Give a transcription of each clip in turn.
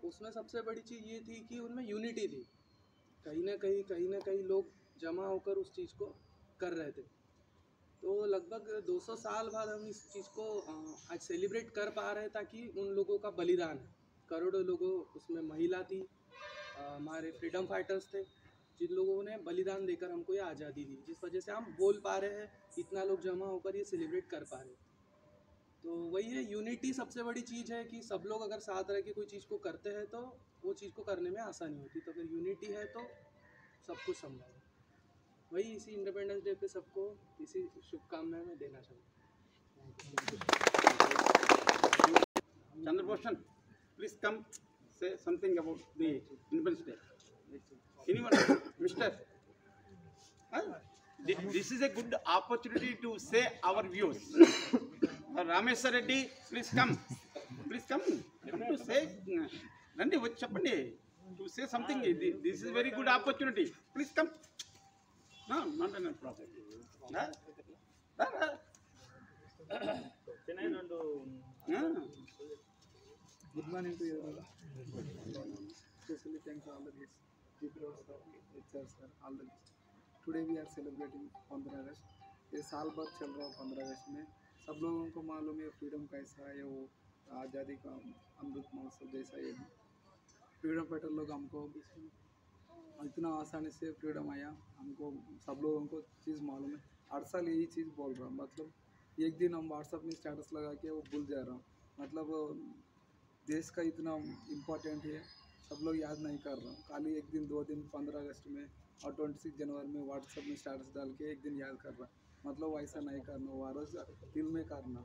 उसमें सबसे बड़ी चीज़ ये थी कि उनमें यूनिटी थी। कहीं ना कहीं लोग जमा होकर उस चीज़ को कर रहे थे। तो लगभग 200 साल बाद हम इस चीज़ को आज सेलिब्रेट कर पा रहे हैं, ताकि उन लोगों का बलिदान है। करोड़ों लोगों, उसमें महिला थी, हमारे फ्रीडम फाइटर्स थे, जिन लोगों ने बलिदान देकर हमको ये आज़ादी दी, जिस वजह से हम बोल पा रहे हैं, इतना लोग जमा होकर ये सेलिब्रेट कर पा रहे हैं। तो वही है, यूनिटी सबसे बड़ी चीज़ है कि सब लोग अगर साथ रह के कोई चीज़ को करते हैं तो वो चीज़ को करने में आसानी होती। तो अगर यूनिटी है तो सब कुछ संभव है। वही इसी इंडिपेंडेंस डे पे सबको इसी शुभकामनाएं मैं देना चाहूँगा। Chandrabhushan, please come say something about the Independence Day. Anyone, Mister? Huh? This is a good opportunity to say our views. Rameswar Reddy, please come. Please come. To say, Randi, what chappandi? To say something. This is a very good opportunity. Please come. No, not a problem. Good morning to you all. Especially thanks all the guests, people sir, HR sir, all the guests. Today we are celebrating 15 अगस्त। ये साल भर चल रहा है 15 अगस्त में। सब लोगों को मालूम है फ्रीडम कैसा है, वो आज़ादी का अमृत महोत्सव जैसा ये फ्रीडम फाइटर लोग हमको इतना आसानी से फ्रीडम आया, हमको सब लोगों को चीज़ मालूम है। हर साल यही चीज़ बोल रहा हूँ, मतलब एक दिन हम व्हाट्सअप में स्टेटस लगा के वो भूल जा रहा हूँ। मतलब देश का इतना इम्पोर्टेंट है, सब लोग याद नहीं कर रहा हूँ। खाली एक दिन 2 दिन 15 अगस्त में और 26 जनवरी में व्हाट्सअप में स्टेटस डाल के एक दिन याद कर रहा, मतलब वैसा नहीं करना, वो रोज दिल में करना।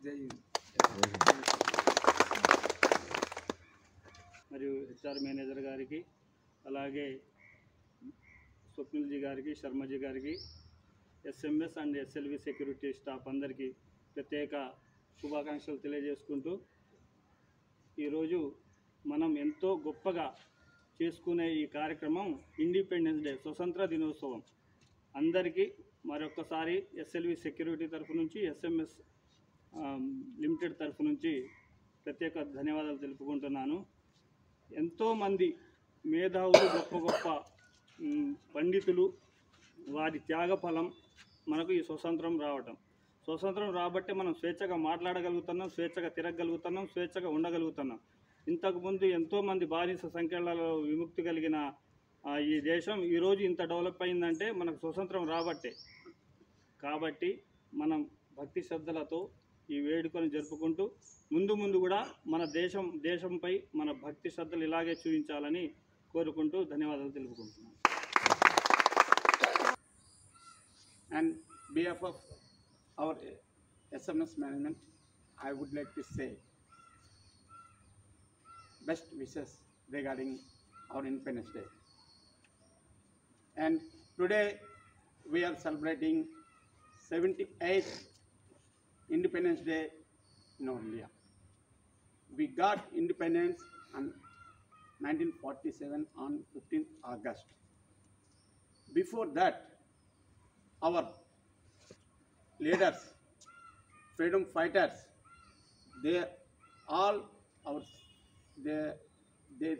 जय हिंद। మరియు హెచ్ఆర్ మేనేజర్ గారికి, అలాగే స్వప్నిల్ జీ గారికి, శర్మజీ గారికి, SMS and SLV security staff అందరికీ ప్రత్యేక శుభాకాంక్షలు తెలియజేసుకుంటూ, ఈరోజు మనం ఎంతో గొప్పగా చేసుకునే ఈ కార్యక్రమం ఇండిపెండెన్స్ డే, స్వతంత్ర దినోత్సవం. అందరికీ మరొకసారి ఎస్ఎల్వి సెక్యూరిటీ తరఫు నుంచి, ఎస్ఎంఎస్ లిమిటెడ్ తరఫు నుంచి ప్రత్యేక ధన్యవాదాలు తెలుపుకుంటున్నాను. ఎంతోమంది మేధావులు, గొప్ప గొప్ప పండితులు, వారి త్యాగఫలం మనకు ఈ స్వతంత్రం రావటం. స్వతంత్రం రాబట్టే మనం స్వేచ్ఛగా మాట్లాడగలుగుతున్నాం, స్వేచ్ఛగా తిరగగలుగుతున్నాం, స్వేచ్ఛగా ఉండగలుగుతున్నాం. ఇంతకుముందు ఎంతోమంది బానిస సంఖ్యలలో విముక్తి కలిగిన ఈ దేశం ఈరోజు ఇంత డెవలప్ అయిందంటే మనకు స్వతంత్రం రాబట్టే. కాబట్టి మనం భక్తి శ్రద్ధలతో ఈ వేడుకను జరుపుకుంటూ ముందు ముందు కూడా మన దేశంపై మన భక్తి శ్రద్ధలు ఇలాగే చూపించాలని కోరుకుంటూ ధన్యవాదాలు తెలుపుకుంటున్నాను. And behalf of our SMS management, I would like to say best wishes regarding our Independence Day. And today we are celebrating 78th Independence Day in India. We got independence on 1947 on 15th August. Before that, our leaders, freedom fighters, they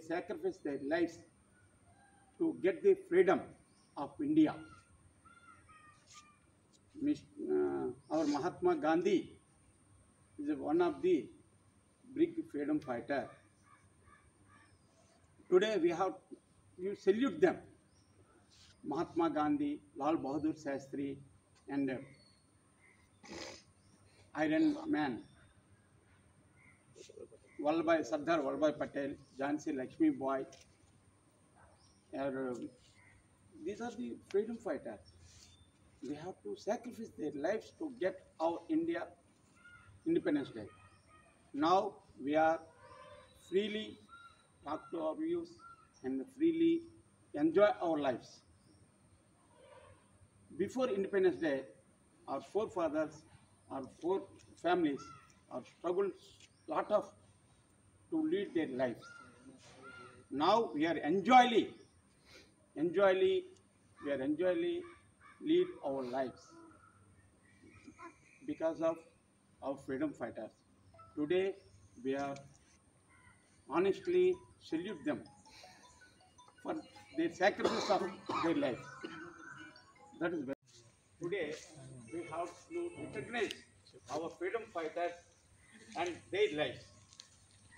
sacrificed their lives to get the freedom of India. Our Mahatma Gandhi is one of the big freedom fighter. Today we salute them. Mahatma Gandhi, Lal Bahadur Shastri, and Iron Man, Sardar Vallabhbhai Patel, Jhansi Lakshmi Bai. These are the freedom fighters. They have to sacrifice their lives to get our India Independence Day. Now we are freely talk to our views and freely enjoy our lives. Before Independence Day, our forefathers, our families, are struggled lot of to lead their lives. Now we are enjoying lead our lives because of our freedom fighters. Today we are honestly salute them for their sacrifice of their life. That is very. Today, we have to recognize our freedom fighters and their lives.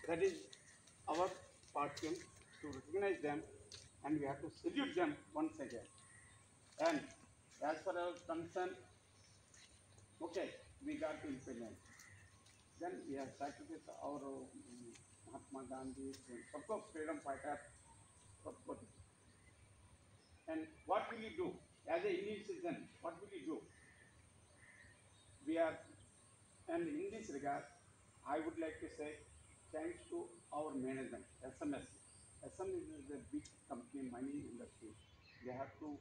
That is our fortune to recognize them, and we have to salute them once again. And as far as concern, okay, we got to independence. Then we have sacrificed our Mahatma Gandhi, सबको freedom fighter, सबको. And what will you do as an Indian citizen? What will you do? We are, and in this regard, I would like to say thanks to our management, SMS. SMS is a big company, money industry. They have to